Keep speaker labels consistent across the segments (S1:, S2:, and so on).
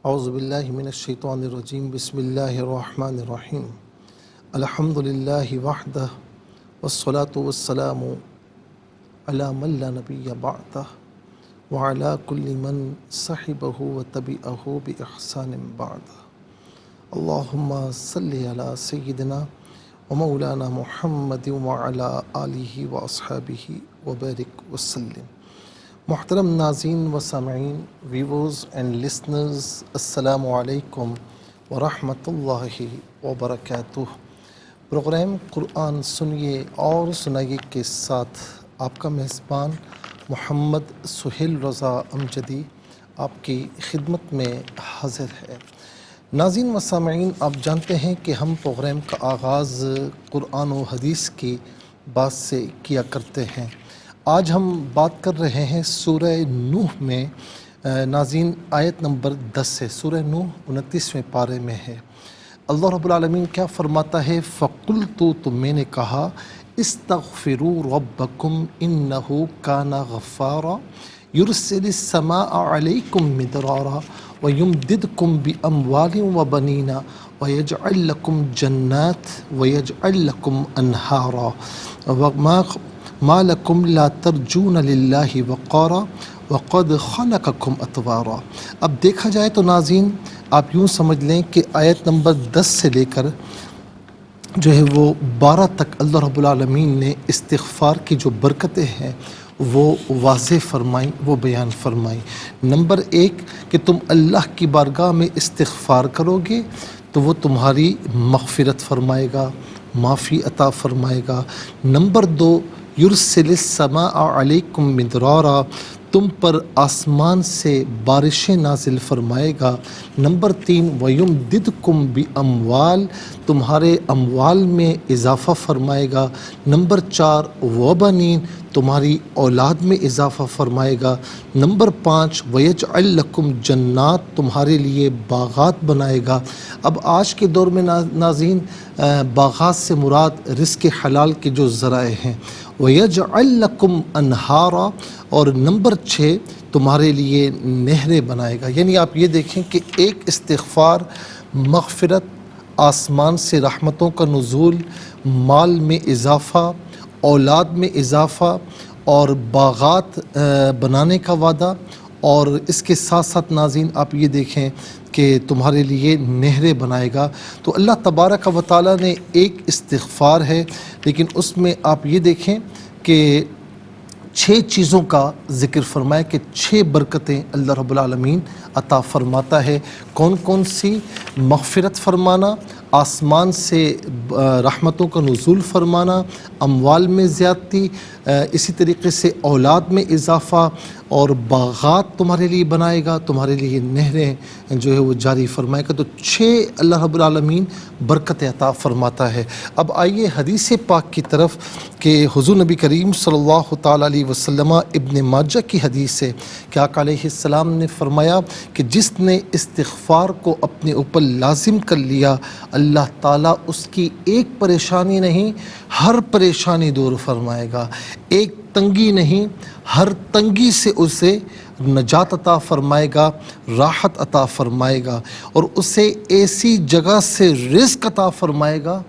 S1: اعوذ باللہ من الشیطان الرجیم بسم اللہ الرحمن الرحیم الحمد للہ وحدہ والصلاة والسلام علی من لا نبی بعدہ وعلی کل من صحبہ وتبعہ بإحسان بعد اللہم صلی علی سیدنا ومولانا محمد وعلی آلہ واصحابہ وبارک وسلم۔ محترم ناظرین و سامعین، ویورز اینڈ لسنرز، السلام علیکم ورحمۃ اللہ وبرکاتہ۔ پروگرام قرآن سنیے اور سنائیے کے ساتھ آپ کا میزبان محمد سہیل رضا امجدی آپ کی خدمت میں حاضر ہے۔ ناظرین و سامعین، آپ جانتے ہیں کہ ہم پروگرام کا آغاز قرآن و حدیث کی بات سے کیا کرتے ہیں۔ آج ہم بات کر رہے ہیں سورہ نوح میں، ناظرین آیت نمبر 10 سے، سورہ نوح 29ویں پارے میں ہے۔ اللہ رب العالمین کیا فرماتا ہے؟ فَقُلْتُ، تو میں نے کہا، اسْتَغْفِرُوا رَبَّكُمْ إِنَّهُ كَانَ غَفَّارًا يُرْسِلِ السَّمَاءَ عَلَيْكُمْ مِدْرَارًا وَيُمْدِدْكُمْ بِأَمْوَالٍ وَبَنِينَ وَيَجْعَلْ لَكُمْ جَنَّاتٍ وَيَجْعَلْ لَكُمْ أَنْهَارًا ما لکم لا ترجون للہ وقارا وقد خلقکم اطوارا۔ اب دیکھا جائے تو ناظرین آپ یوں سمجھ لیں کہ آیت نمبر 10 سے لے کر جو ہے وہ 12 تک اللہ رب العالمین نے استغفار کی جو برکتیں ہیں وہ واضح فرمائیں، وہ بیان فرمائیں۔ نمبر 1 کہ تم اللہ کی بارگاہ میں استغفار کرو گے تو وہ تمہاری مغفرت فرمائے گا، معافی عطا فرمائے گا۔ نمبر 2 یرسل السماء علیکم مدرارا، تم پر آسمان سے بارشیں نازل فرمائے گا۔ نمبر 3 ویمددکم باموال، تمہارے اموال میں اضافہ فرمائے گا۔ نمبر 4 وبنین، تمہاری اولاد میں اضافہ فرمائے گا۔ نمبر 5 ویجعل لکم جنات، تمہارے لیے باغات بنائے گا۔ اب آج کے دور میں ناظرین باغات سے مراد رزق حلال کے جو ذرائع ہیں، وَيَجْعَلْ لَكُمْ أَنْهَارًا، اور نمبر 6 تمہارے لیے نہریں بنائے گا۔ یعنی آپ یہ دیکھیں کہ ایک استغفار، مغفرت، آسمان سے رحمتوں کا نزول، مال میں اضافہ، اولاد میں اضافہ اور باغات بنانے کا وعدہ، اور اس کے ساتھ ساتھ ناظرین آپ یہ دیکھیں کہ تمہارے لیے نہریں بنائے گا۔ تو اللہ تبارک و تعالیٰ نے ایک استغفار ہے، لیکن اس میں آپ یہ دیکھیں کہ 6 چیزوں کا ذکر فرمایا کہ 6 برکتیں اللہ رب العالمین عطا فرماتا ہے۔ کون کون سی؟ مغفرت فرمانا، آسمان سے رحمتوں کا نزول فرمانا، اموال میں زیادتی، اسی طریقے سے اولاد میں اضافہ، اور باغات تمہارے لیے بنائے گا، تمہارے لیے نہریں جو ہے وہ جاری فرمائے گا۔ تو 6 اللہ رب العالمین برکت عطا فرماتا ہے۔ اب آئیے حدیث پاک کی طرف کہ حضور نبی کریم صلی اللہ تعالیٰ علیہ وسلم، ابن ماجہ کی حدیث ہے کہ آقا علیہ السلام نے فرمایا کہ جس نے استغفار کو اپنے اوپر لازم کر لیا، اللہ تعالیٰ اس کی ایک پریشانی نہیں، ہر پریشانی دور فرمائے گا۔ ایک تنگی نہیں، ہر تنگی سے اسے نجات عطا فرمائے گا، راحت عطا فرمائے گا، اور اسے ایسی جگہ سے رزق عطا فرمائے گا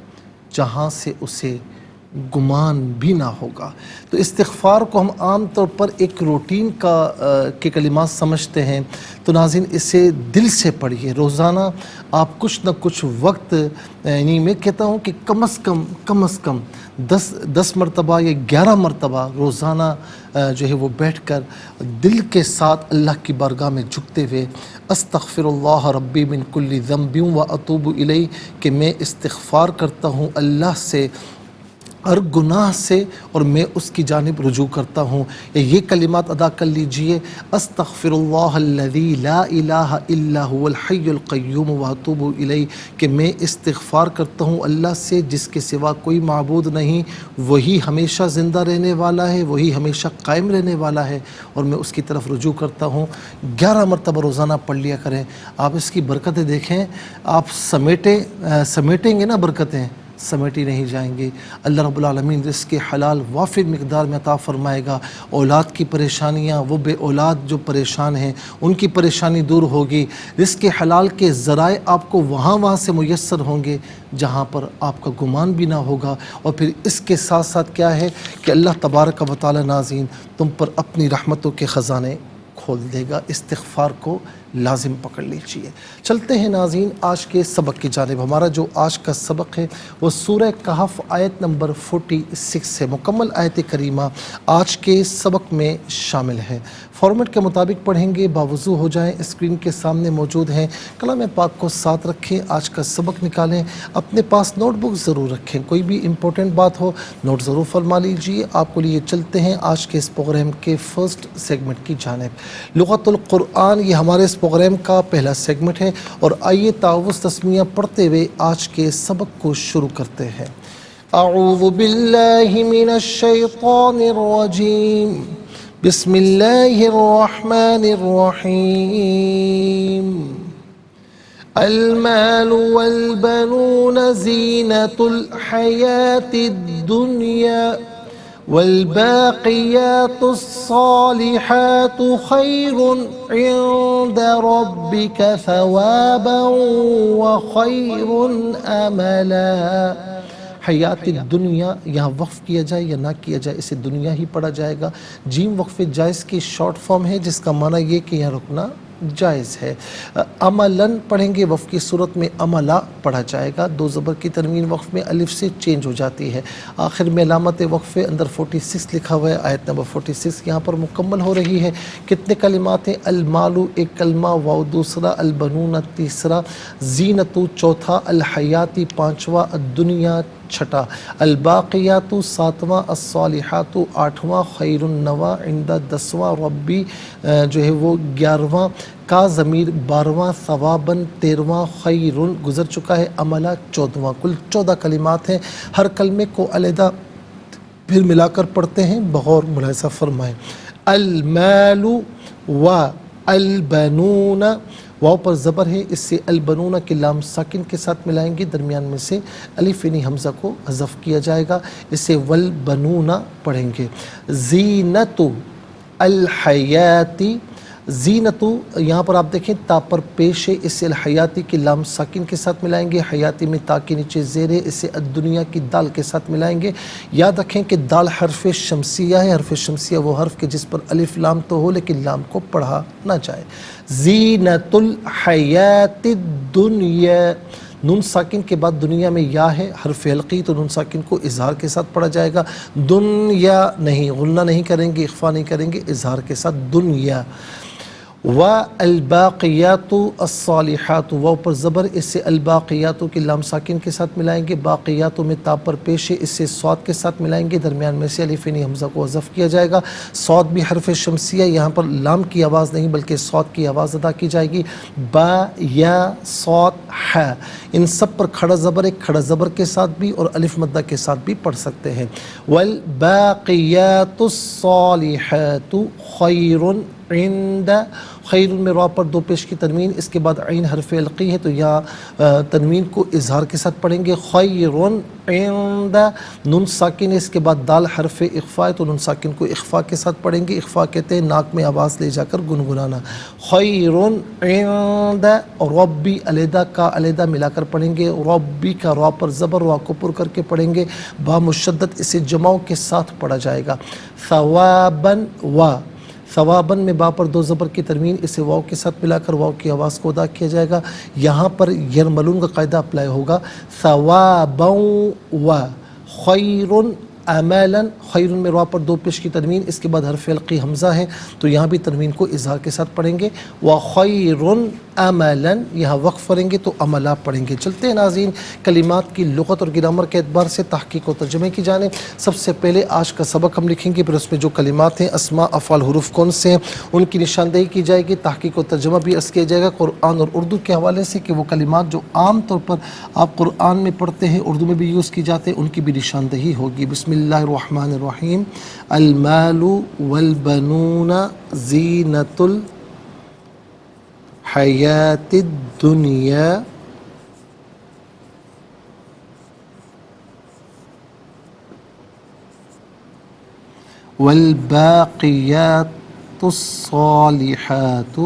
S1: جہاں سے اسے گمان بھی نہ ہوگا۔ تو استغفار کو ہم عام طور پر ایک روٹین کے کلمات سمجھتے ہیں، تو ناظرین اسے دل سے پڑھیے۔ روزانہ آپ کچھ نہ کچھ وقت، یعنی میں کہتا ہوں کہ کم از کم 10 مرتبہ یا 11 مرتبہ روزانہ جو ہے وہ بیٹھ کر دل کے ساتھ اللہ کی بارگاہ میں جھکتے ہوئے استغفر اللہ ربی من کل ذنب واتوب الیہ، کہ میں استغفار کرتا ہوں اللہ سے ہر گناہ سے اور میں اس کی جانب رجوع کرتا ہوں۔ یہ کلمات ادا کر لیجئے، استغفر اللہ الذی لا الہ الا هو الحی القیوم واتوب الیہ، کہ میں استغفار کرتا ہوں اللہ سے جس کے سوا کوئی معبود نہیں، وہی ہمیشہ زندہ رہنے والا ہے، وہی ہمیشہ قائم رہنے والا ہے، اور میں اس کی طرف رجوع کرتا ہوں۔ 11 مرتبہ روزانہ پڑھ لیا کریں۔ آپ اس کی برکتیں دیکھیں، آپ سمیٹیں گے نا برکتیں، سمیٹی نہیں جائیں گے۔ اللہ رب العالمین رزق حلال وافر مقدار میں عطا فرمائے گا۔ اولاد کی پریشانیاں، وہ بے اولاد جو پریشان ہیں ان کی پریشانی دور ہوگی۔ رزق حلال کے ذرائع آپ کو وہاں سے میسر ہوں گے جہاں پر آپ کا گمان بھی نہ ہوگا۔ اور پھر اس کے ساتھ ساتھ کیا ہے کہ اللہ تبارک و تعالی ناظرین تم پر اپنی رحمتوں کے خزانے کھول دے گا۔ استغفار کو لازم پکڑ لیجیے۔ چلتے ہیں ناظرین آج کے سبق کی جانب۔ ہمارا جو آج کا سبق ہے وہ سورہ کہف آیت نمبر 46 ہے۔ مکمل آیت کریمہ آج کے سبق میں شامل ہے۔ فارمیٹ کے مطابق پڑھیں گے، باوضو ہو جائیں، اسکرین کے سامنے موجود ہیں۔ کلام پاک کو ساتھ رکھیں، آج کا سبق نکالیں، اپنے پاس نوٹ بک ضرور رکھیں، کوئی بھی امپورٹنٹ بات ہو نوٹ ضرور فرما لیجیے۔ آپ کو لیے چلتے ہیں آج کے اس پروگرام کے فرسٹ سیگمنٹ کی جانب۔ لغت القرآن یہ ہمارے اس پروگرام کا پہلا سیگمنٹ ہے، اور آئیے تعوذ تسمیہ پڑھتے ہوئے آج کے سبق کو شروع کرتے ہیں۔ اعوذ باللہ من الشیطان الرجیم، بسم اللہ الرحمن الرحیم۔ المال والبنون زینۃ الحیاۃ الدنیا والباقیات الصالحات خیر عند ربک ثوابا وخیر املا۔ حیات الدنیا یہاں وقف کیا جائے یا نہ کیا جائے، اسے دنیا ہی پڑھا جائے گا۔ جیم وقف جائز کی شارٹ فارم ہے جس کا معنی یہ کہ یہاں رکنا جائز ہے۔ عملاً پڑھیں گے، وقف کی صورت میں عملا پڑھا جائے گا۔ دو زبر کی تنوین وقف میں الف سے چینج ہو جاتی ہے۔ آخر میں علامت وقف اندر 46 لکھا ہوا ہے، آیت نمبر 46 یہاں پر مکمل ہو رہی ہے۔ کتنے کلمات ہیں؟ المالو ایک کلمہ، واو دوسرا، البنون تیسرا، زینتو چوتھا، الحیاتی پانچواں، الدنیا چھٹا، الباقیات ساتواں، الصالحات آٹھواں، خیر النواں عند 10واں، ربی جو ہے وہ 11واں، کا ضمیر 12واں، ثواباً 13واں، خیر گزر چکا ہے، عملہ 14واں۔ کل 14 کلمات ہیں۔ ہر کلمے کو علیحدہ پھر ملا کر پڑھتے ہیں، بغور ملاحظہ فرمائیں۔ المال و البنون، واو پر زبر ہے، اس سے البنون کے لام ساکن کے ساتھ ملائیں گے، درمیان میں سے الف یعنی حمزہ کو حذف کیا جائے گا، اسے والبنون پڑھیں گے۔ زینت الحیاتی، زینتو یہاں پر آپ دیکھیں تا پر پیش ہے، اس سے الحیاتی کی لام ساکن کے ساتھ ملائیں گے، حیاتی میں تا کے نیچے زیر ہے، اسے الدنیا کی دال کے ساتھ ملائیں گے۔ یاد رکھیں کہ دال حرف شمسیہ ہے۔ حرف شمسیہ وہ حرف کے جس پر الف لام تو ہو لیکن لام کو پڑھا نہ جائے۔ زینت الحیات الدنیا، نون ساکن کے بعد دنیا میں یا ہے، حرف حلقی، تو نون ساکن کو اظہار کے ساتھ پڑھا جائے گا۔ دنیا نہیں، غنہ نہیں کریں گے، اخفا نہیں کریں گے، اظہار کے ساتھ دنیا۔ والباقیات الصالحات، واو پر زبر، اس سے الباقیات کی لام ساکن کے ساتھ ملائیں گے، باقیات میں تا پر پیش ہے، اس سے صاد کے ساتھ ملائیں گے، درمیان میں سے الف یعنی حمزہ کو حذف کیا جائے گا۔ صاد بھی حرف شمسیہ، یہاں پر لام کی آواز نہیں بلکہ صاد کی آواز ادا کی جائے گی۔ با یا صاد ح، ان سب پر کھڑا زبر ہے، کھڑا زبر کے ساتھ بھی اور الف مدہ کے ساتھ بھی پڑھ سکتے ہیں۔ والباقیات الصالحات خیر عند، خیر میں را پر دو پیش کی تنوین، اس کے بعد عین حرف علقی ہے تو یہاں تنوین کو اظہار کے ساتھ پڑھیں گے۔ خیر عند، نون ساکن ہے، اس کے بعد دال حرف اخفا ہے تو نون ساکن کو اخفا کے ساتھ پڑھیں گے۔ اخفا کہتے ہیں ناک میں آواز لے جا کر گنگنانا۔ خیر عند، اور ربی علیحدہ کا علیحدہ ملا کر پڑھیں گے، ربی کا را پر زبر، را کو پر کر کے پڑھیں گے، با مشدد، اسے جماؤں کے ساتھ پڑھا جائے گا۔ ثواباً و، ثواباً میں با پر دو زبر کی تنوین، اسے واو کے ساتھ ملا کر واو کی آواز کو ادا کیا جائے گا۔ یہاں پر یرملون کا قاعدہ اپلائی ہوگا، ثواباً و خیر امالاً، خیر میں را پر دو پیش کی تنوین، اس کے بعد حرف علقی حمزہ ہے تو یہاں بھی تنوین کو اظہار کے ساتھ پڑھیں گے۔ وخیر امالاً، یہاں وقف کریں گے تو عملا پڑھیں گے۔ چلتے ہیں ناظرین کلمات کی لغت اور گرامر کے اعتبار سے تحقیق و ترجمے کی جانب۔ سب سے پہلے آج کا سبق ہم لکھیں گے، پھر اس میں جو کلمات ہیں، اسماء، افعال، حروف کون سے ہیں، ان کی نشاندہی کی جائے گی، تحقیق و ترجمہ بھی عرض کیا جائے گا قرآن اور اردو کے حوالے سے کہ وہ کلمات جو عام طور پر آپ قرآن میں پڑھتے ہیں، اردو میں بھی یوز کی جاتے ہیں، ان کی بھی نشاندہی ہوگی۔ بسم اللہ الرحمن الرحیم۔ المال والبنون زینۃ الحیات الدنیا والباقيات الصالحات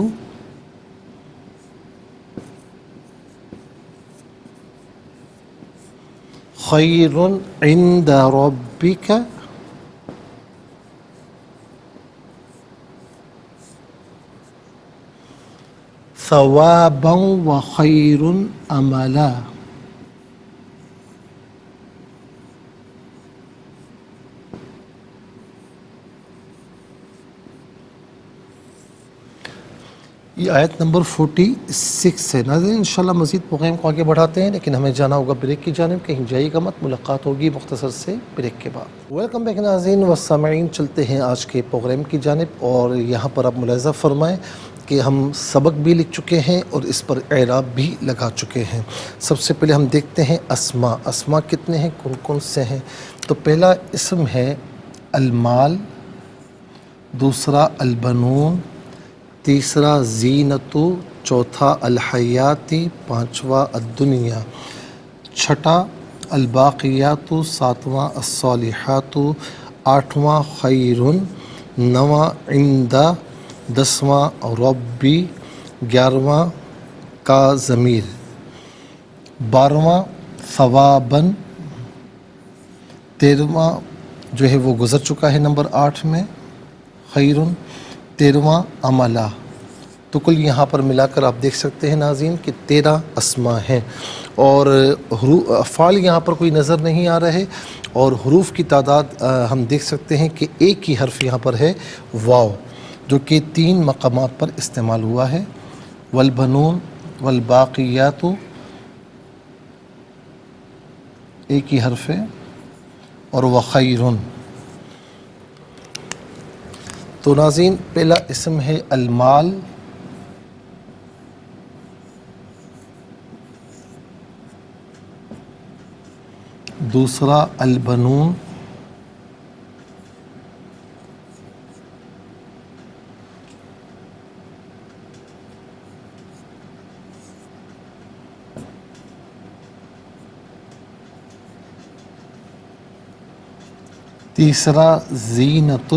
S1: خير عند ربك ثوابا وخير املا. یہ آیت نمبر 46 ہے. ناظرین انشاءاللہ مزید پروگرام کو آگے بڑھاتے ہیں، لیکن ہمیں جانا ہوگا بریک کی جانب. کہیں جائیے گا مت، ملاقات ہوگی مختصر سے بریک کے بعد. ویلکم بیک ناظرین و سامعین، چلتے ہیں آج کے پروگرام کی جانب. اور یہاں پر آپ ملاحظہ فرمائیں کہ ہم سبق بھی لکھ چکے ہیں اور اس پر اعراب بھی لگا چکے ہیں. سب سے پہلے ہم دیکھتے ہیں اسما. اسما کتنے ہیں، کون کون سے ہیں؟ تو پہلا اسم ہے المال، دوسرا البنون، تیسرا زینتو، چوتھا الحیاتی، پانچواں الدنیا، چھٹا الباقیات، ساتواں الصالحات، آٹھواں خیرن، نواں عندہ، دسواں ربی، گیارہواں کا ضمیر، بارہواں ثواباً، تیرہواں جو ہے وہ گزر چکا ہے نمبر 8 میں خیرن، 13واں عملہ. تو کل یہاں پر ملا کر آپ دیکھ سکتے ہیں ناظرین کہ 13 اسما ہیں. اور افعال یہاں پر کوئی نظر نہیں آ رہے، اور حروف کی تعداد ہم دیکھ سکتے ہیں کہ ایک ہی حرف یہاں پر ہے واو، جو کہ 3 مقامات پر استعمال ہوا ہے. والبنون والباقیات ایک ہی حرف ہے، اور وخیرن. تو ناظرین پہلا اسم ہے المال، دوسرا البنون، تیسرا زینت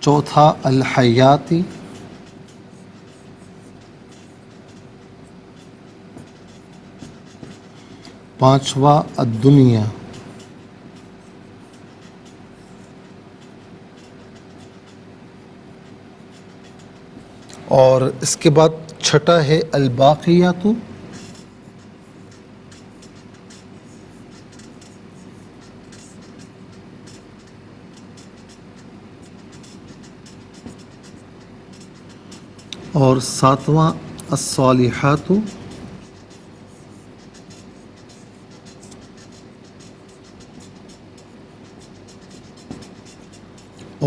S1: چوتھا الحیاتی، پانچواں الدنیا، اور اس کے بعد چھٹا ہے الباقیات، اور ساتواں الصالحات،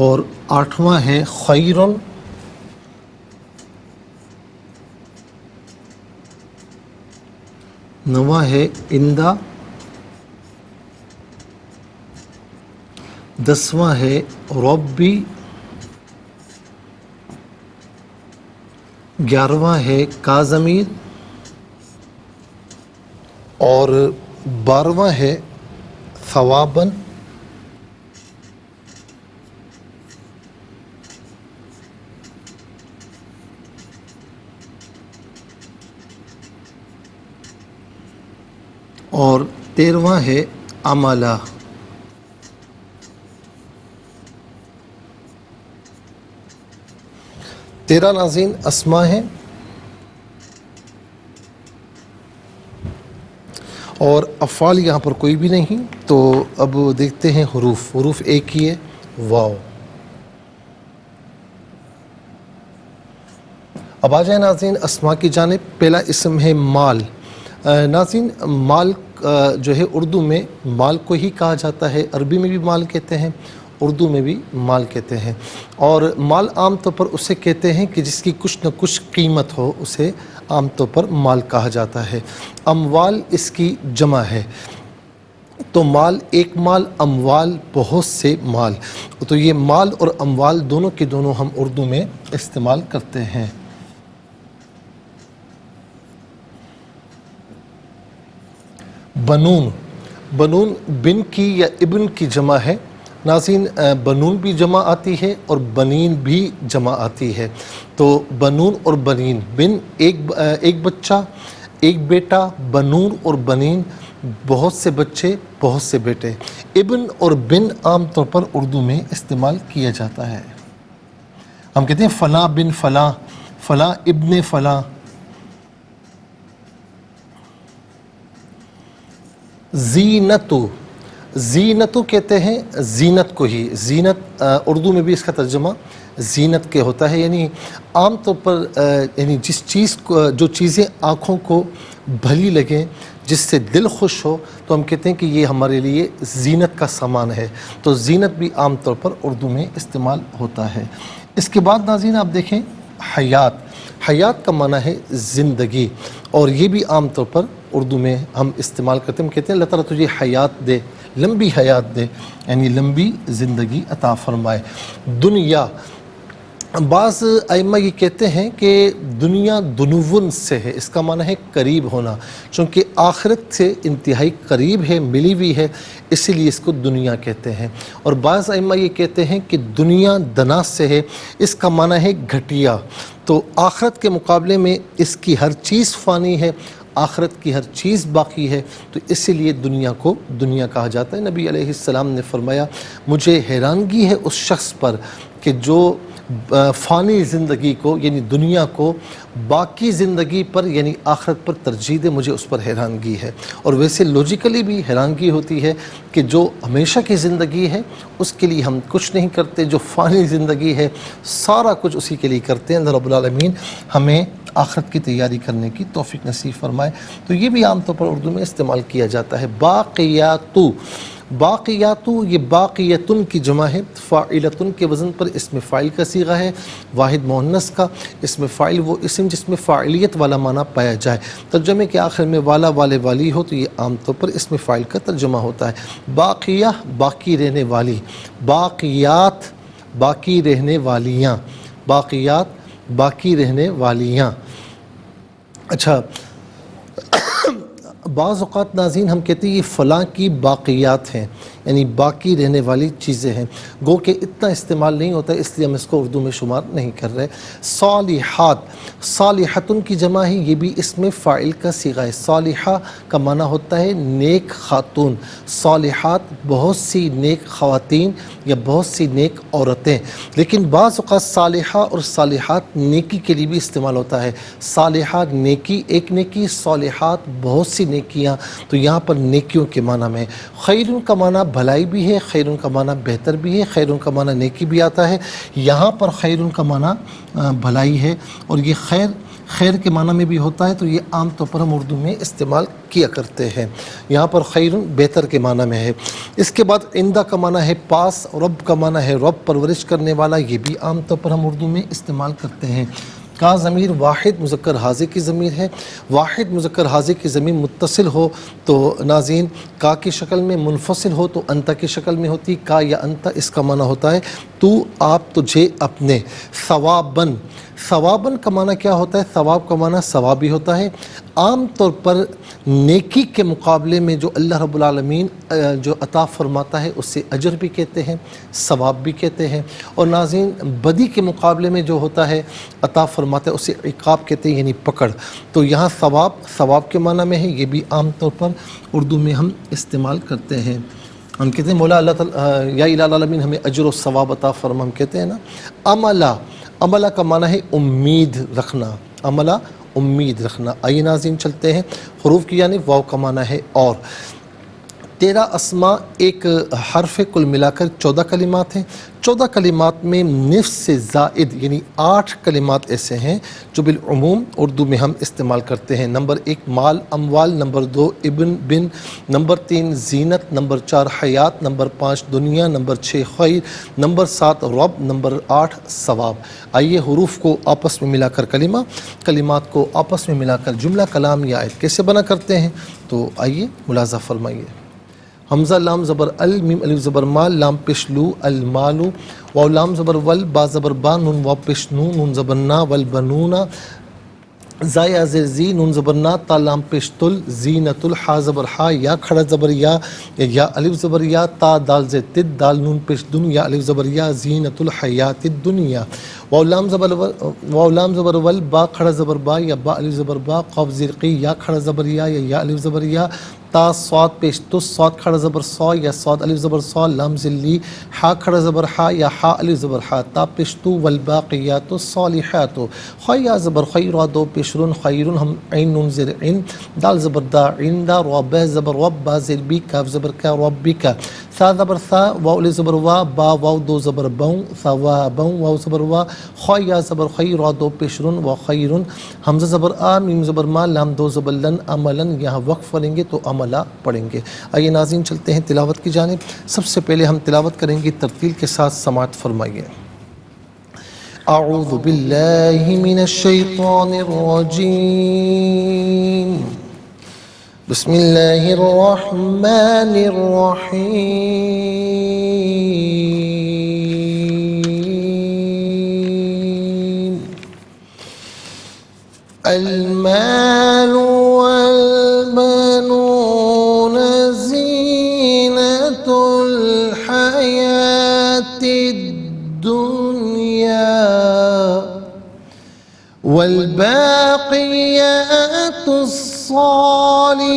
S1: اور آٹھواں ہے خیرن، نواں ہے عندہ، دسواں ہے ربی، گیارہواں ہے کا ضمیر، اور بارہواں ہے ثواباً، اور 13واں ہے عملہ. 13 ناظرین اسما ہیں. اور افعال یہاں پر کوئی بھی نہیں. تو اب دیکھتے ہیں حروف. حروف ایک ہی ہے واو. اب آ جائیں ناظرین اسما کی جانب. پہلا اسم ہے مال. ناظرین مال جو ہے اردو میں مال کو ہی کہا جاتا ہے. عربی میں بھی مال کہتے ہیں، اردو میں بھی مال کہتے ہیں. اور مال عام طور پر اسے کہتے ہیں کہ جس کی کچھ نہ کچھ قیمت ہو، اسے عام طور پر مال کہا جاتا ہے. اموال اس کی جمع ہے. تو مال ایک مال، اموال بہت سے مال. تو یہ مال اور اموال دونوں کے دونوں ہم اردو میں استعمال کرتے ہیں. بنون، بنون بن کی یا ابن کی جمع ہے ناظرین، بنون بھی جمع آتی ہے اور بنین بھی جمع آتی ہے. تو بنون اور بنین، بن ایک بچہ ایک بیٹا، بنون اور بنین بہت سے بچے بہت سے بیٹے. ابن اور بن عام طور پر اردو میں استعمال کیا جاتا ہے. ہم کہتے ہیں فلاں بن فلاں، فلاں ابن فلاں. زینتو، زینتو کہتے ہیں زینت کو ہی. زینت اردو میں بھی اس کا ترجمہ زینت کے ہوتا ہے، یعنی عام طور پر یعنی جس چیز کو، جو چیزیں آنکھوں کو بھلی لگیں، جس سے دل خوش ہو، تو ہم کہتے ہیں کہ یہ ہمارے لیے زینت کا سامان ہے. تو زینت بھی عام طور پر اردو میں استعمال ہوتا ہے. اس کے بعد ناظرین آپ دیکھیں حیات. حیات کا معنی ہے زندگی، اور یہ بھی عام طور پر اردو میں ہم استعمال کرتے ہیں. ہم کہتے ہیں اللہ تعالیٰ تجھے حیات دے، لمبی حیات دے، یعنی لمبی زندگی عطا فرمائے. دنیا، بعض ائمہ یہ کہتے ہیں کہ دنیا دنون سے ہے، اس کا معنی ہے قریب ہونا، چونکہ آخرت سے انتہائی قریب ہے، ملی ہوئی ہے، اسی لیے اس کو دنیا کہتے ہیں. اور بعض ائمہ یہ کہتے ہیں کہ دنیا دنا سے ہے، اس کا معنی ہے گھٹیا. تو آخرت کے مقابلے میں اس کی ہر چیز فانی ہے، آخرت کی ہر چیز باقی ہے، تو اسی لیے دنیا کو دنیا کہا جاتا ہے. نبی علیہ السلام نے فرمایا مجھے حیرانگی ہے اس شخص پر کہ جو فانی زندگی کو یعنی دنیا کو باقی زندگی پر یعنی آخرت پر ترجیح دے، مجھے اس پر حیرانگی ہے. اور ویسے لوجیکلی بھی حیرانگی ہوتی ہے کہ جو ہمیشہ کی زندگی ہے اس کے لیے ہم کچھ نہیں کرتے، جو فانی زندگی ہے سارا کچھ اسی کے لیے کرتے ہیں. اللہ رب العالمین ہمیں آخرت کی تیاری کرنے کی توفیق نصیب فرمائے. تو یہ بھی عام طور پر اردو میں استعمال کیا جاتا ہے. باقیاتو، باقیاتو یہ باقیتن کی جمع ہے، فاعلتن کے وزن پر اسم فاعل کا صیغہ ہے، واحد مؤنث کا. اسم فاعل وہ اسم جس میں فاعلیت والا معنی پایا جائے. ترجمے کے آخر میں والا، والے، والی ہو تو یہ عام طور پر اسم فاعل کا ترجمہ ہوتا ہے. باقیہ باقی رہنے والی، باقیات باقی رہنے والیاں، باقیات باقی رہنے والیاں. اچھا، بعض اوقات ناظرین ہم کہتے ہیں یہ فلاں کی باقیات ہیں، یعنی باقی رہنے والی چیزیں ہیں، گو کہ اتنا استعمال نہیں ہوتا ہے اس لیے ہم اس کو اردو میں شمار نہیں کر رہے. صالحات، صالحتن کی جمع ہے، یہ بھی اس میں فاعل کا صیغہ ہے. صالحہ کا معنی ہوتا ہے نیک خاتون. صالحات بہت سی نیک خواتین یا بہت سی نیک عورتیں. لیکن بعض اوقات صالحہ اور صالحات نیکی کے لیے بھی استعمال ہوتا ہے. صالحہ نیکی، ایک نیکی، صالحات بہت سی نیکیاں، تو یہاں پر نیکیوں کے معنی میں. خیرن کا معنی بھلائی بھی ہے، خیرن کا معنی بہتر بھی ہے، خیرن کا معنی نیکی بھی آتا ہے. یہاں پر خیرن کا معنی بھلائی ہے، اور یہ خیر کے معنی میں بھی ہوتا ہے، تو یہ عام طور پر ہم اردو میں استعمال کیا کرتے ہیں. یہاں پر خیرن بہتر کے معنی میں ہے. اس کے بعد عندہ کا معنی ہے پاس، رب کا معنی ہے رب پرورش کرنے والا، یہ بھی عام طور پر ہم اردو میں استعمال کرتے ہیں. کا ضمیر واحد مذکر حاضر کی ضمیر ہے. واحد مذکر حاضر کی ضمیر متصل ہو تو ناظرین کا کی شکل میں، منفصل ہو تو انتا کی شکل میں ہوتی. کا یا انتا اس کا معنی ہوتا ہے تو، آپ، تجھے، اپنے. ثوابن، ثوابن کا معنی کیا ہوتا ہے؟ ثواب کا معنی ثواب بھی ہوتا ہے. عام طور پر نیکی کے مقابلے میں جو اللہ رب العالمین جو عطا فرماتا ہے اسے اجر بھی کہتے ہیں، ثواب بھی کہتے ہیں. اور ناظرین بدی کے مقابلے میں جو ہوتا ہے عطا فرماتا ہے اسے عقاب کہتے ہیں، یعنی پکڑ. تو یہاں ثواب کے معنی میں ہے، یہ بھی عام طور پر اردو میں ہم استعمال کرتے ہیں. ہم کہتے ہیں مولا اللہ تعالیٰ یا الہ العالمین ہمیں اجر و ثواب عطا فرما، ہم کہتے ہیں نا. عملہ، عملہ کا معنی ہے امید رکھنا. عملہ امید رکھنا. آئیے ناظرین چلتے ہیں حروف کی جانب. واو کا معنی ہے اور. 13 اسماء ایک حرف ہے، کل ملا کر 14 کلمات ہیں. 14 کلمات میں نصف سے زائد یعنی 8 کلمات ایسے ہیں جو بالعموم اردو میں ہم استعمال کرتے ہیں. نمبر 1 مال اموال، نمبر 2 ابن بن، نمبر 3 زینت، نمبر 4 حیات، نمبر 5 دنیا، نمبر 6 خیر، نمبر 7 رب، نمبر 8 ثواب. آئیے حروف کو آپس میں ملا کر کلمہ، کلمات کو آپس میں ملا کر جملہ، کلام یا آیت کیسے بنا کرتے ہیں، تو آئیے ملاحظہ فرمائیے. حمزہ لام زبر ال، میم الف زبر مال، لام پیش لو المالو، واو لام زبر ول، با زبر با، نون واو پیش نون، نون زبر نا، والبنونا، زایا زیر زی نون زبر نا تا لام پیش تل زینت الحا زبر ہا یا کھڑا زبر یا الف زبر یا تا دال زیر تد دال نون پیش دن یا الف زبر یا زینت الحیات الدنیا واو لام زبر ول با کھڑا زبر با یا با الف زبر با قاف زیر قی یا کھڑا زبر یا الف زبر یا تا صاد پیش تس صاد کھڑا زبر صا یا صاد الف زبر صا لام ذلی ہا کھڑا زبر ہا یا ہا الف زبر ہا تا پیش تو والباقیات الصالحات خیا زبر خیر دو پیش رن خیرن ہم عین نون زیر عین دال زبر دا عین دا رب زبر رب با زیر بی کاف زبر کا ربک ثا زبر ثا واو الف زبر وا با واو دو زبر بوں ثواب واو زبر وا خیا زبر خیر دو پیش رن و خیرن حمزہ زبر آ میم زبر ما لام دو زبر لن عملن یہاں وقف کریں گے تو عملہ پڑھیں گے۔ آئیے ناظرین چلتے ہیں تلاوت کی جانب۔ سب سے پہلے ہم تلاوت کریں گے ترتیل کے ساتھ، سماعت فرمائیے۔ اعوذ باللہ من الشیطان الرجیم، بسم اللہ الرحمن الرحیم۔ المال والبنون زینة الحیاة الدنیا والباقیات الصالحات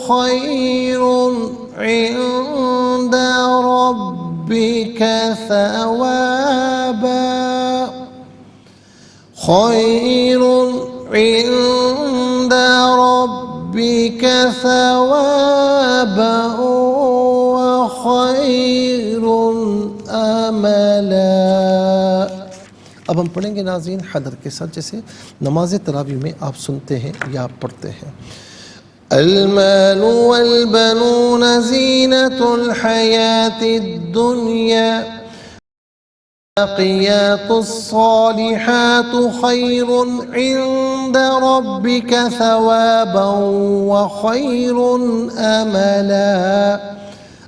S1: خیر عند ربک ثوابا خیر عند ربک ثوابا وخیر املا۔ اب ہم پڑھیں گے ناظرین حدر کے ساتھ، جیسے نماز تراویح میں آپ سنتے ہیں یا آپ پڑھتے ہیں۔ المال والبنون زینة الحیاة الدنیا والباقیات الصالحات خیر عند ربک ثوابا وخیر املا۔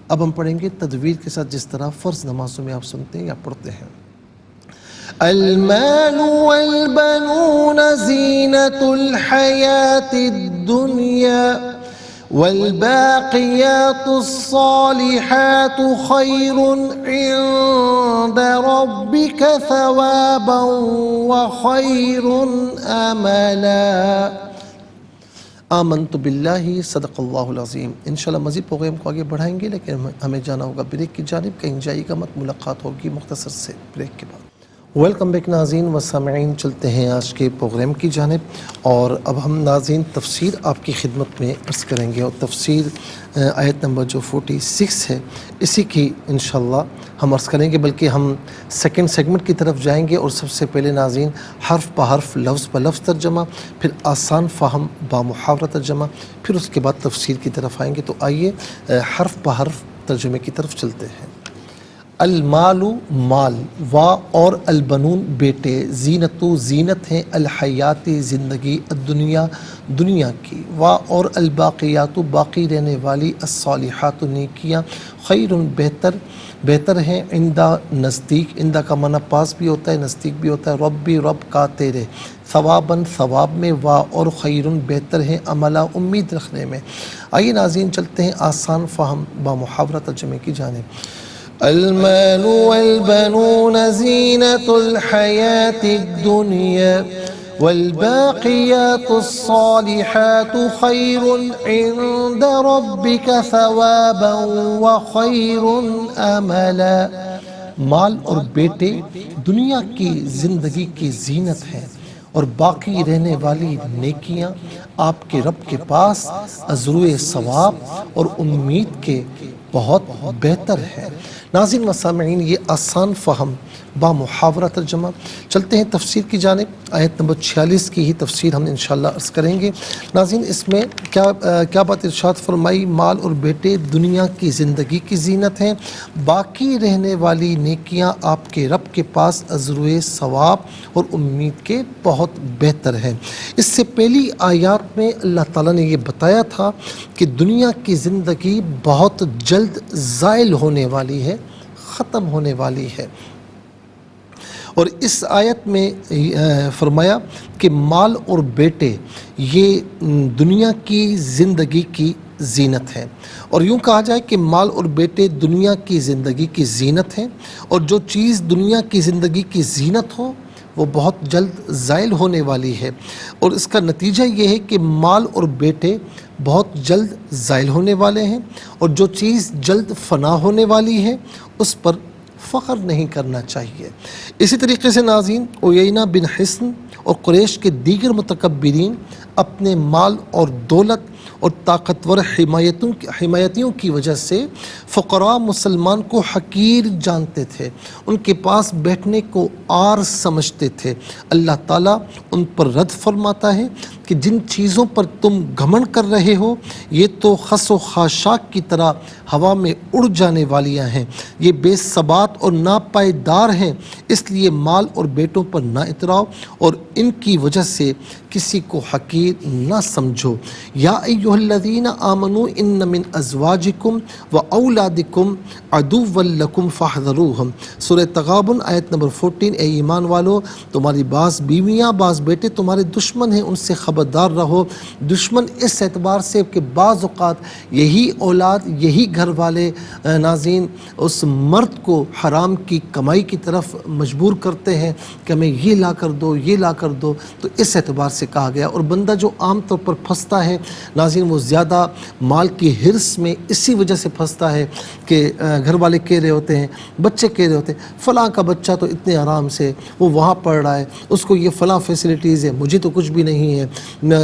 S1: اب ہم پڑھیں گے تدویر کے ساتھ، جس طرح فرض نمازوں میں آپ سنتے ہیں یا پڑھتے ہیں۔ المال والبنون زینة الحیاة الدنیا والباقیات الصالحات خیر عند ربک ثوابا وخیر املا۔ آمنت باللہ، صدق اللہ العظیم۔ انشاءاللہ مزید پروگرام کو آگے بڑھائیں گے، لیکن ہمیں جانا ہوگا بریک کی جانب، کہیں جائیے گا مت، ملاقات ہوگی مختصر سے بریک کے بعد۔ ویلکم بیک ناظرین و سامعین، چلتے ہیں آج کے پروگرام کی جانب، اور اب ہم ناظرین تفسیر آپ کی خدمت میں عرض کریں گے، اور تفسیر آیت نمبر جو 46 ہے اسی کی انشاءاللہ ہم عرض کریں گے، بلکہ ہم سیکنڈ سیگمنٹ کی طرف جائیں گے، اور سب سے پہلے ناظرین حرف بحرف لفظ بلفظ ترجمہ، پھر آسان فہم با محاورہ ترجمہ، پھر اس کے بعد تفسیر کی طرف آئیں گے۔ تو آئیے حرف بحرف ترجمے کی طرف چلتے ہیں۔ المال مال، وا اور البنون بیٹے، زینت زینت ہیں، الحیات زندگی، الدنیا دنیا کی، وا اور الباقیات باقی رہنے والی، الصالحات نیکیاں، خیر بہتر بہتر ہیں، عندہ نزدیک، عندہ کا معنی پاس بھی ہوتا ہے نزدیک بھی ہوتا ہے، ربی رب کا تیرے، ثواباً ثواب میں، وا اور خیرن بہتر ہیں، عملہ امید رکھنے میں۔ آئیے ناظرین چلتے ہیں آسان فہم با محاورہ ترجمے کی جانب۔ المال والبنون زینة الحیاة الدنیا والباقیات الصالحات خیر عند ربک ثوابا وخیر املا۔ مال اور بیٹے دنیا کی زندگی کی زینت ہیں، اور باقی رہنے والی نیکیاں آپ کے رب کے پاس ازروئے ثواب اور امید کے بہت بہتر ہے۔ ناظرین و سامعین، یہ آسان فہم با محاورہ ترجمہ۔ چلتے ہیں تفسیر کی جانب۔ آیت نمبر 46 کی ہی تفسیر ہم انشاءاللہ عرض کریں گے۔ ناظرین، اس میں کیا بات ارشاد فرمائی؟ مال اور بیٹے دنیا کی زندگی کی زینت ہیں، باقی رہنے والی نیکیاں آپ کے رب کے پاس ازروئے ثواب اور امید کے بہت بہتر ہیں۔ اس سے پہلی آیات میں اللہ تعالیٰ نے یہ بتایا تھا کہ دنیا کی زندگی بہت جلد زائل ہونے والی ہے، ختم ہونے والی ہے، اور اس آیت میں فرمایا کہ مال اور بیٹے یہ دنیا کی زندگی کی زینت ہے، اور یوں کہا جائے کہ مال اور بیٹے دنیا کی زندگی کی زینت ہیں، اور جو چیز دنیا کی زندگی کی زینت ہو وہ بہت جلد زائل ہونے والی ہے، اور اس کا نتیجہ یہ ہے کہ مال اور بیٹے بہت جلد زائل ہونے والے ہیں، اور جو چیز جلد فنا ہونے والی ہے اس پر فخر نہیں کرنا چاہیے۔ اسی طریقے سے ناظرین، عیینہ بن حصن اور قریش کے دیگر متکبرین اپنے مال اور دولت اور طاقتور حمایتیوں کی وجہ سے فقراء مسلمان کو حقیر جانتے تھے، ان کے پاس بیٹھنے کو عار سمجھتے تھے۔ اللہ تعالیٰ ان پر رد فرماتا ہے کہ جن چیزوں پر تم گھمنڈ کر رہے ہو یہ تو خس و خاشاک کی طرح ہوا میں اڑ جانے والیاں ہیں، یہ بے ثبات اور ناپائیدار ہیں، اس لیے مال اور بیٹوں پر نہ اتراؤ اور ان کی وجہ سے کسی کو حقیر نہ سمجھو۔ یا ایھا الذین آمنوا ان من ازواجکم و اولادکم عدوا لکم فاحذروہم، سورہ تغابن آیت نمبر 14۔ اے ایمان والو، تمہاری بعض بیویاں بعض بیٹے تمہارے دشمن ہیں، ان سے خبردار رہو۔ دشمن اس اعتبار سے کہ بعض اوقات یہی اولاد یہی گھر والے ناظرین اس مرد کو حرام کی کمائی کی طرف مجبور کرتے ہیں کہ ہمیں یہ لا کر دو یہ لا کر دو، تو اس اعتبار سے کہا گیا۔ اور بندہ جو عام طور پر پھنستا ہے ناظرین وہ زیادہ مال کی حرص میں اسی وجہ سے پھنستا ہے کہ گھر والے کہہ رہے ہوتے ہیں، بچے کہہ رہے ہوتے ہیں فلاں کا بچہ تو اتنے آرام سے وہ وہاں پڑھ رہا ہے، اس کو یہ فلاں فیسلٹیز ہے، مجھے تو کچھ بھی نہیں ہے۔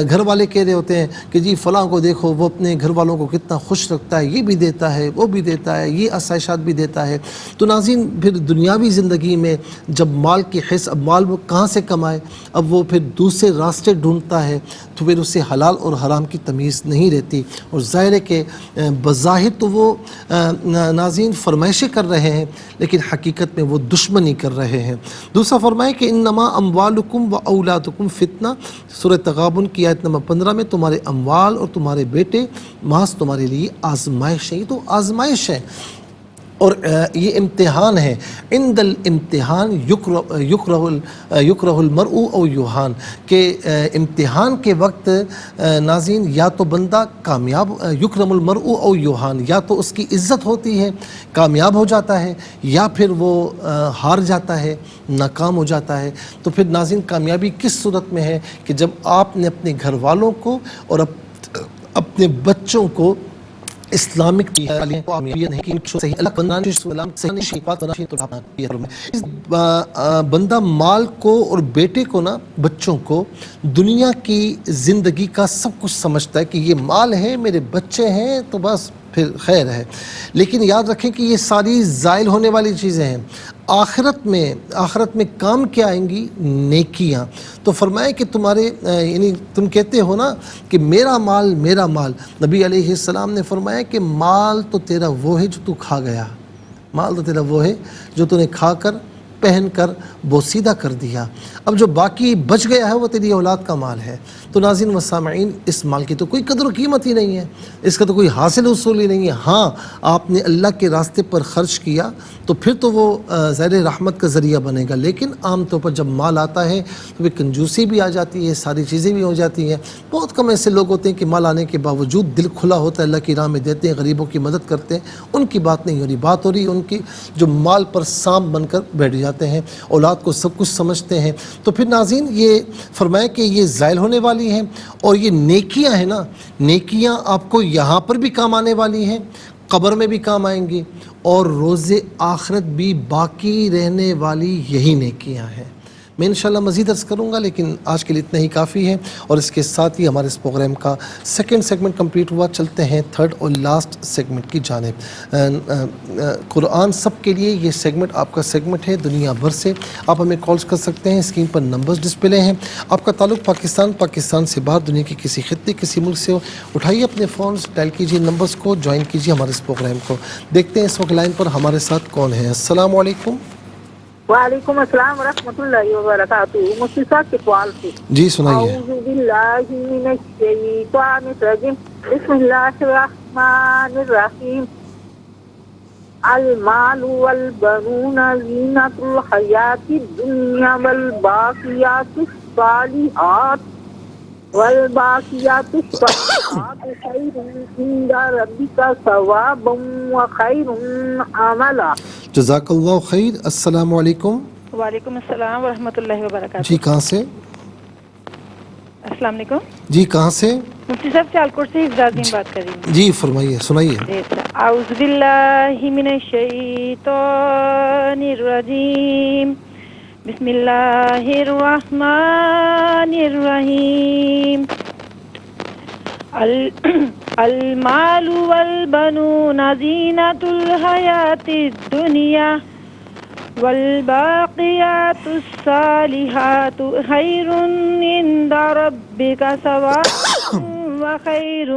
S1: گھر والے کہہ رہے ہوتے ہیں کہ جی فلاں کو دیکھو وہ اپنے گھر والوں کو کتنا خوش رکھتا ہے، یہ بھی دیتا ہے وہ بھی دیتا ہے، یہ آسائشات بھی دیتا ہے۔ تو ناظرین پھر دنیاوی زندگی میں جب مال کی حص، اب مال وہ کہاں سے کمائے، اب وہ پھر دوسرے راستے ڈھونڈتا ہے تو پھر اسے حلال اور حرام کی تمیز نہیں رہتی، اور ظاہر ہے کہ بظاہر تو وہ ناظرین فرمائشیں کر رہے ہیں لیکن حقیقت میں وہ دشمنی کر رہے ہیں۔ دوسرا فرمائے کہ انما اموالکم و اولادکم فتنہ، سورہ تغابن کی آیت نمبر 15 میں تمہارے اموال اور تمہارے بیٹے محض تمہارے لیے آزمائش ہے، یہ تو آزمائش ہے اور یہ امتحان ہے۔ عند الامتحان یکرہ المرء او یوہان، کہ امتحان کے وقت ناظرین یا تو بندہ کامیاب، یکرم المرء او یوہان، یا تو اس کی عزت ہوتی ہے کامیاب ہو جاتا ہے یا پھر وہ ہار جاتا ہے ناکام ہو جاتا ہے۔ تو پھر ناظرین کامیابی کس صورت میں ہے کہ جب آپ نے اپنے گھر والوں کو اور اپنے بچوں کو اسلامک بندہ مال کو اور بیٹے کو نا، بچوں کو دنیا کی زندگی کا سب کچھ سمجھتا ہے کہ یہ مال ہے میرے بچے ہیں تو بس پھر خیر ہے، لیکن یاد رکھیں کہ یہ ساری زائل ہونے والی چیزیں ہیں۔ آخرت میں کام کیا آئیں گی؟ نیکیاں۔ تو فرمایا کہ تمہارے یعنی تم کہتے ہو نا کہ میرا مال میرا مال، نبی علیہ السلام نے فرمایا کہ مال تو تیرا وہ ہے جو تو کھا گیا، مال تو تیرا وہ ہے جو تو نے کھا کر پہن کر بوسیدہ کر دیا، اب جو باقی بچ گیا ہے وہ تیری اولاد کا مال ہے۔ تو ناظرین و سامعین اس مال کی تو کوئی قدر و قیمت ہی نہیں ہے، اس کا تو کوئی حاصل حصول ہی نہیں ہے۔ ہاں آپ نے اللہ کے راستے پر خرچ کیا تو پھر تو وہ ظاہر رحمت کا ذریعہ بنے گا، لیکن عام طور پر جب مال آتا ہے تو پھر کنجوسی بھی آ جاتی ہے، ساری چیزیں بھی ہو جاتی ہیں۔ بہت کم ایسے لوگ ہوتے ہیں کہ مال آنے کے باوجود دل کھلا ہوتا ہے، اللہ کی راہ میں دیتے ہیں، غریبوں کی مدد کرتے ہیں، ان کی بات نہیں ہو رہی، بات ہو رہی ان کی جو مال پر سانپ بن کر بیٹھ جاتے ہیں، اولاد کو سب کچھ سمجھتے ہیں۔ تو پھر ناظرین یہ فرمایا کہ یہ زائل ہونے والی ہیں، اور یہ نیکیاں ہیں نا، نیکیاں آپ کو یہاں پر بھی کام آنے والی ہیں، قبر میں بھی کام آئیں گی، اور روز آخرت بھی باقی رہنے والی یہی نیکیاں ہیں۔ میں انشاءاللہ مزید عرض کروں گا لیکن آج کے لیے اتنا ہی کافی ہے، اور اس کے ساتھ ہی ہمارے اس پروگرام کا سیکنڈ سیگمنٹ کمپلیٹ ہوا۔ چلتے ہیں تھرڈ اور لاسٹ سیگمنٹ کی جانب۔ قرآن سب کے لیے یہ سیگمنٹ آپ کا سیگمنٹ ہے، دنیا بھر سے آپ ہمیں کالز کر سکتے ہیں، اسکرین پر نمبرز ڈسپلے ہیں۔ آپ کا تعلق پاکستان سے باہر دنیا کے کسی خطے کسی ملک سے ہو، اٹھائیے اپنے فونز، ڈائل کیجیے نمبرز کو، جوائن کیجیے ہمارے اس پروگرام کو۔ دیکھتے ہیں اس وقت لائن پر ہمارے ساتھ کون ہے۔ السلام علیکم۔
S2: وعلیکم السلام ورحمۃ اللہ وبرکاتہ۔ مفتی صاحب کے سوال سے
S1: جی سنائیے۔
S2: اعوذ باللہ من الشیطان الرجیم، بسم اللہ الرحمن الرحیم۔ المال والبنون زینۃ الحیات الدنیا والباقیات الصالحات خیر عند ربک ثوابا وخیر عملا.
S1: جزاک اللہ خیر. السلام علیکم.
S3: وعلیکم السلام ورحمۃ اللہ وبرکاتہ.
S1: جی کہاں سے؟
S3: السلام علیکم.
S1: جی کہاں سے؟
S3: مفتی صاحب سیالکوٹ سے افزازین بات کر رہی ہوں.
S1: جی فرمائیے، سنائیے.
S3: اعوذ باللہ من الشیطان الرجیم. بسم اللہ الرحمن الرحیم. المال والبنون زینۃ الحیات الدنیا والباقیات الصالحات خیر عند ربک ثوابا وخیر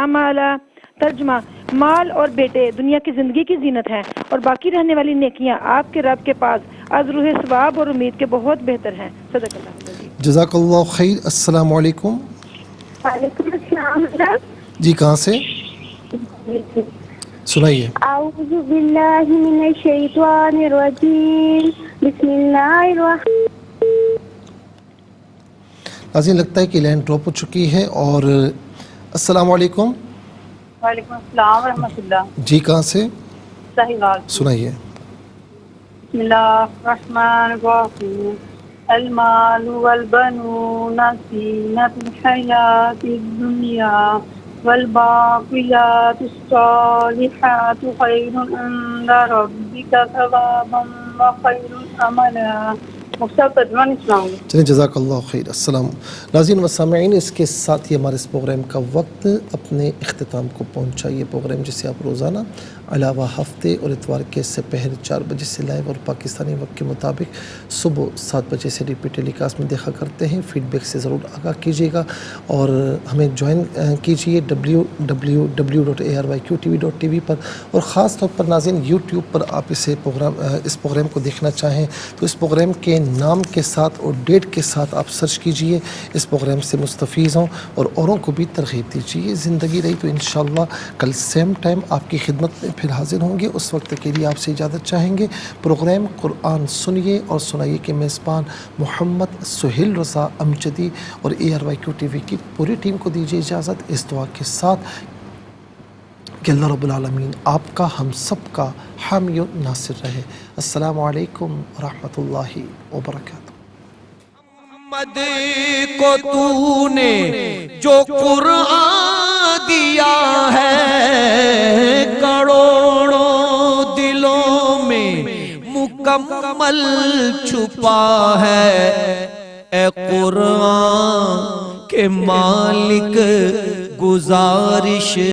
S3: عملا. ترجمہ: مال اور بیٹے دنیا کی زندگی کی زینت ہیں اور باقی رہنے والی نیکیاں آپ کے رب کے پاس از روح ثواب اور امید کے بہت بہتر ہیں. صدق اللہ العظیم.
S1: جزاک اللہ خیر. السلام علیکم.
S2: وعلیکم السلام.
S1: جی کہاں سے؟ سنائیے.
S2: اعوذ باللہ من الشیطان الرجیم. بسم اللہ الرحمن.
S1: ناظرین لگتا ہے کہ لائن ڈراپ ہو چکی ہے. اور السلام علیکم.
S4: وعلیکم السلام ورحمۃ اللہ.
S1: جی کہاں سے؟
S4: صحیح.
S1: سنائیے.
S4: بسم اللہ الرحمن الرحیم. المال والبنون زینۃ الحیات الدنیا والباقیات الصالحات خیر عند ربک ثوابا وخیر عملا. مختلف ترجمہ اسلام.
S1: چلیں جزاک اللہ خیر. السلام. ناظرین و سامعین، اس کے ساتھ ہی ہمارے اس پروگرام کا وقت اپنے اختتام کو پہنچا. یہ پروگرام جسے آپ روزانہ علاوہ ہفتے اور اتوار کے سپہر 4 بجے سے لائیو اور پاکستانی وقت کے مطابق صبح 7 بجے سے ریپیٹ ٹیلی کاسٹ میں دیکھا کرتے ہیں. فیڈ بیک سے ضرور آگاہ کیجیے گا اور ہمیں جوائن کیجیے www.arYQTV.tv پر. اور خاص طور پر ناظرین یوٹیوب پر آپ اس پروگرام کو دیکھنا چاہیں تو اس پروگرام کے نام کے ساتھ اور ڈیٹ کے ساتھ آپ سرچ کیجئے. اس پروگرام سے مستفیض ہوں اور اوروں کو بھی ترغیب دیجیے. زندگی رہی تو انشاءاللہ کل سیم ٹائم آپ کی خدمت میں پھر حاضر ہوں گے. اس وقت کے لیے آپ سے اجازت چاہیں گے. پروگرام قرآن سنیے اور سنائیے کے میزبان محمد سہیل رضا امجدی اور ARYQTV کی پوری ٹیم کو دیجیے اجازت اس دعا کے ساتھ کہ اللہ رب العالمین آپ کا ہم سب کا حامی و ناصر رہے. السلام علیکم ورحمۃ اللہ وبرکاتہ.
S5: محمد کو تو نے جو قرآن دیا ہے کروڑوں دلوں میں مکمل چھپا ہے. اے قرآن کے مالک گزارش